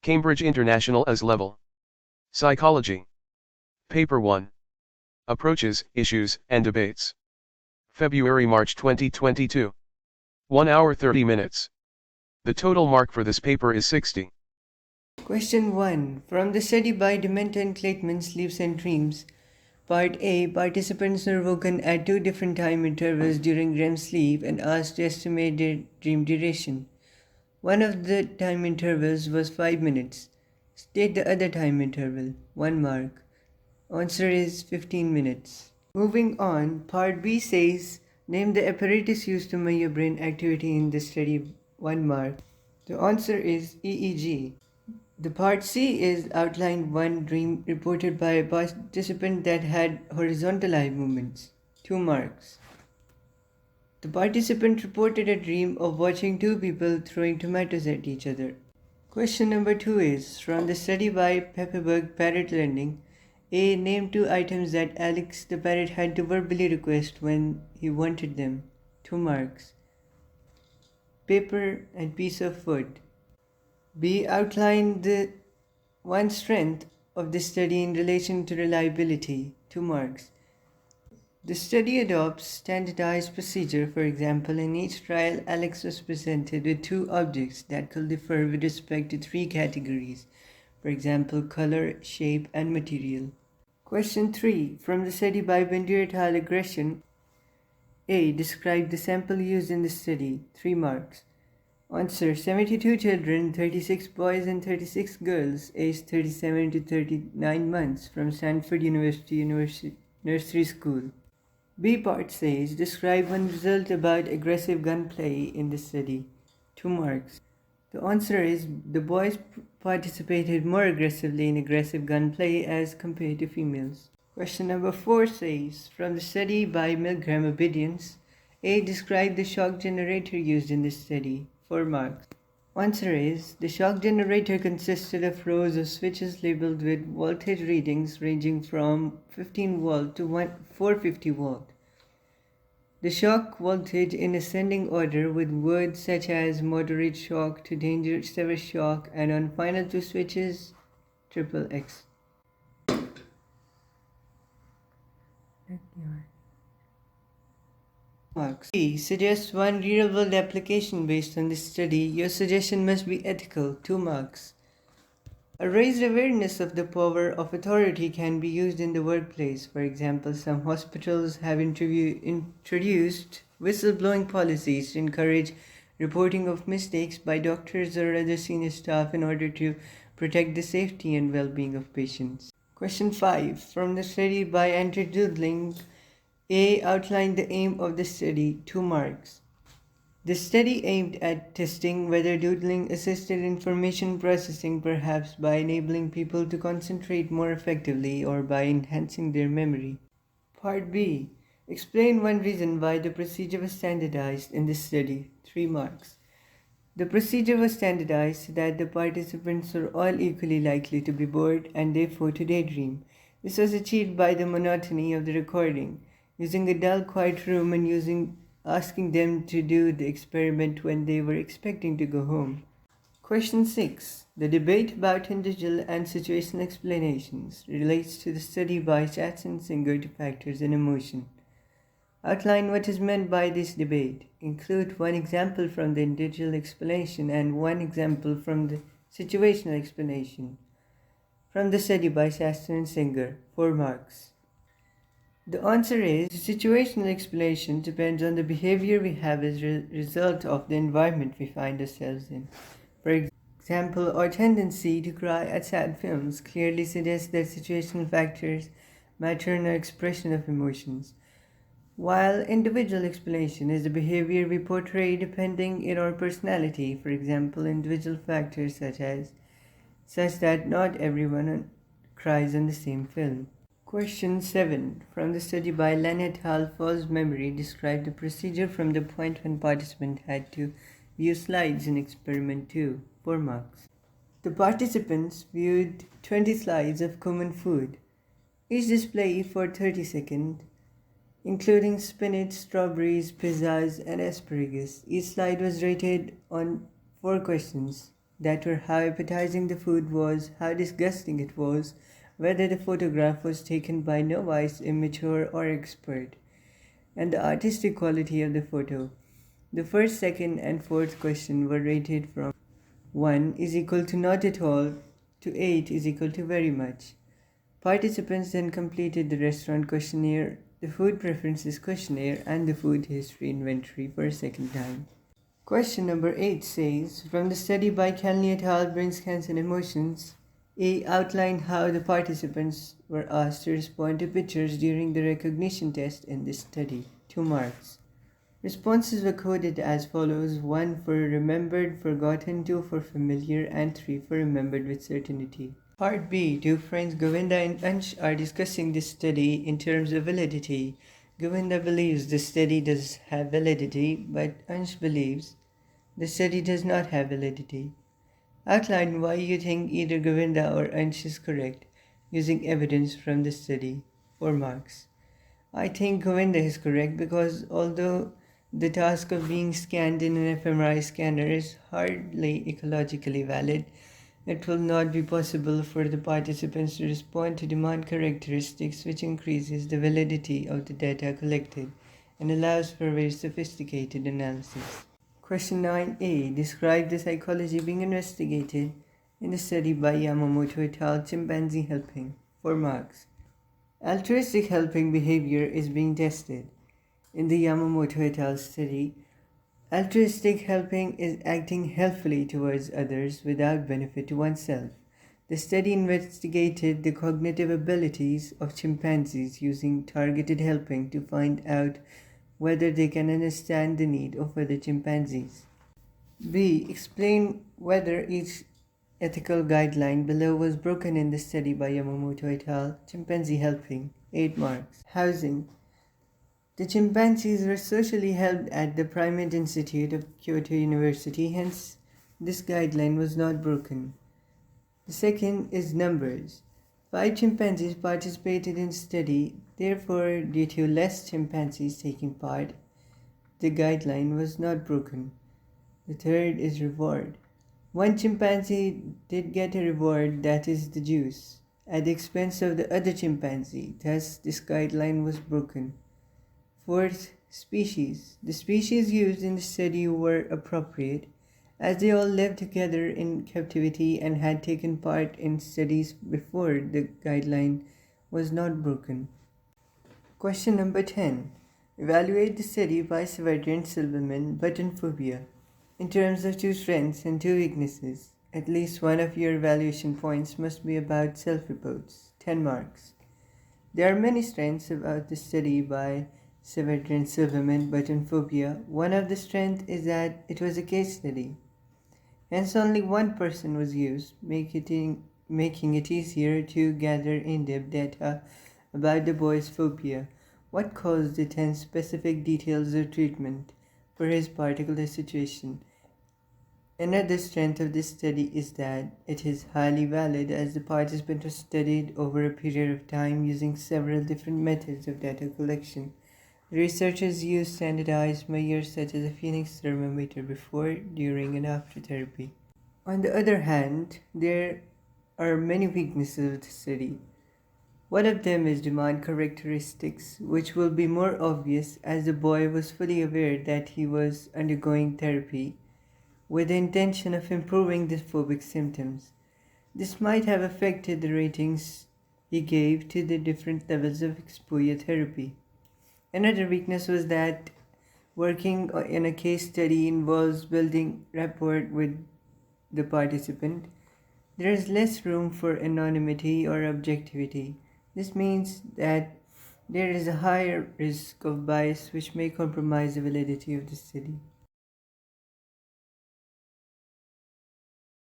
Cambridge International aslevel. Psychology. Paper 1. Approaches, Issues, and Debates. February-March 2022. 1 hour 30 minutes. The total mark for this paper is 60. Question 1. From the study by Demento and Clayton, Sleeps and Dreams. Part A. Participants were woken at 2 different time intervals during REM sleep and asked to estimate their dream duration. One of the time intervals was 5 minutes. State the other time interval. 1 mark. Answer is 15 minutes. Moving on, Part B says, name the apparatus used to measure brain activity in the study. 1 mark. The answer is EEG. The Part C is outline one dream reported by a participant that had horizontal eye movements. 2 marks. The participant reported a dream of watching 2 people throwing tomatoes at each other. Question number 2 is, from the study by Pepperberg Parrot Learning, A. Name 2 items that Alex the parrot had to verbally request when he wanted them. 2 marks. Paper and piece of wood. B. Outline the one strength of the study in relation to reliability. 2 marks. The study adopts standardized procedure. For example, in each trial, Alex was presented with 2 objects that could differ with respect to 3 categories. For example, color, shape, and material. Question 3. From the study by Bender et al. Aggression. A. Describe the sample used in the study. 3 marks. Answer. 72 children, 36 boys and 36 girls, aged 37 to 39 months, from Stanford University Nursery School. B part says, describe one result about aggressive gunplay in the study. 2 marks. The answer is, the boys participated more aggressively in aggressive gunplay as compared to females. Question number 4 says, from the study by Milgram Obedience, A. Describe the shock generator used in this study. 4 marks. Answer is, the shock generator consisted of rows of switches labeled with voltage readings ranging from 15 volt to 450 volt. The shock voltage in ascending order with words such as moderate shock to dangerous severe shock, and on final 2 switches, XXX. Marks. B. Suggests one real-world application based on this study. Your suggestion must be ethical. 2 marks. A raised awareness of the power of authority can be used in the workplace. For example, some hospitals have introduced whistleblowing policies to encourage reporting of mistakes by doctors or other senior staff in order to protect the safety and well-being of patients. Question 5. From the study by Andrew Doodling, A. Outline the aim of the study. 2 marks. The study aimed at testing whether doodling assisted information processing, perhaps by enabling people to concentrate more effectively or by enhancing their memory. Part B. Explain one reason why the procedure was standardized in this study. 3 marks. The procedure was standardized so that the participants were all equally likely to be bored and therefore to daydream. This was achieved by the monotony of the recording, using a dull, quiet room and asking them to do the experiment when they were expecting to go home. Question 6. The debate about individual and situational explanations relates to the study by Schatz and Singer to factors and emotion. Outline what is meant by this debate. Include one example from the individual explanation and one example from the situational explanation. From the study by Schatz and Singer. 4 marks. The answer is, situational explanation depends on the behavior we have as a result of the environment we find ourselves in. For example, our tendency to cry at sad films clearly suggests that situational factors matter in our expression of emotions, while individual explanation is the behavior we portray depending on our personality. For example, individual factors such that not everyone cries on the same film. Question 7. From the study by Len et al. False memory, describe the procedure from the point when participant had to view slides in experiment 2. 4 marks. The participants viewed 20 slides of common food, each display for 30 seconds, including spinach, strawberries, pizzas, and asparagus. Each slide was rated on 4 questions. that were how appetizing the food was, how disgusting it was, whether the photograph was taken by novice, immature, or expert, and the artistic quality of the photo. The first, second, and fourth question were rated from 1 is equal to not at all to 8 is equal to very much. Participants then completed the restaurant questionnaire, the food preferences questionnaire, and the food history inventory for a second time. Question number 8 says, from the study by Calney et al. Brain Scans and Emotions, A. Outline how the participants were asked to respond to pictures during the recognition test in this study. 2 marks. Responses were coded as follows: 1 for remembered, forgotten, 2 for familiar, and 3 for remembered with certainty. Part B. Two friends Govinda and Ansh are discussing this study in terms of validity. Govinda believes the study does have validity, but Ansh believes the study does not have validity. Outline why you think either Govinda or Ansh is correct using evidence from the study. 4 marks. I think Govinda is correct because although the task of being scanned in an fMRI scanner is hardly ecologically valid, it will not be possible for the participants to respond to demand characteristics, which increases the validity of the data collected and allows for very sophisticated analysis. Question 9a. Describe the psychology being investigated in the study by Yamamoto et al. Chimpanzee helping. 4 marks. Altruistic helping behavior is being tested. In the Yamamoto et al. Study, altruistic helping is acting helpfully towards others without benefit to oneself. The study investigated the cognitive abilities of chimpanzees using targeted helping to find out whether they can understand the need of other chimpanzees. B. Explain whether each ethical guideline below was broken in the study by Yamamoto et al. Chimpanzee helping. 8 marks. Housing. The chimpanzees were socially held at the Primate Institute of Kyoto University, hence this guideline was not broken. The second is numbers. 5 chimpanzees participated in the study, therefore due to less chimpanzees taking part, the guideline was not broken. The third is reward. 1 chimpanzee did get a reward, that is the juice, at the expense of the other chimpanzee, thus this guideline was broken. 4th, species. The species used in the study were appropriate, as they all lived together in captivity and had taken part in studies before the guideline was not broken. Question number 10. Evaluate the study by Severdy and Silverman, button phobia, in terms of 2 strengths and 2 weaknesses. At least one of your evaluation points must be about self-reports. 10 marks. There are many strengths about the study by Severdy and Silverman, button phobia. One of the strengths is that it was a case study. Hence only one person was used, making it easier to gather in-depth data about the boy's phobia, what caused it, and specific details of treatment for his particular situation. Another strength of this study is that it is highly valid, as the participant was studied over a period of time using several different methods of data collection. The researchers used standardized measures such as a Phoenix thermometer before, during, and after therapy. On the other hand, there are many weaknesses of the study. One of them is demand characteristics, which will be more obvious as the boy was fully aware that he was undergoing therapy with the intention of improving the phobic symptoms. This might have affected the ratings he gave to the different levels of exposure therapy. Another weakness was that working in a case study involves building rapport with the participant. There is less room for anonymity or objectivity. This means that there is a higher risk of bias which may compromise the validity of the study.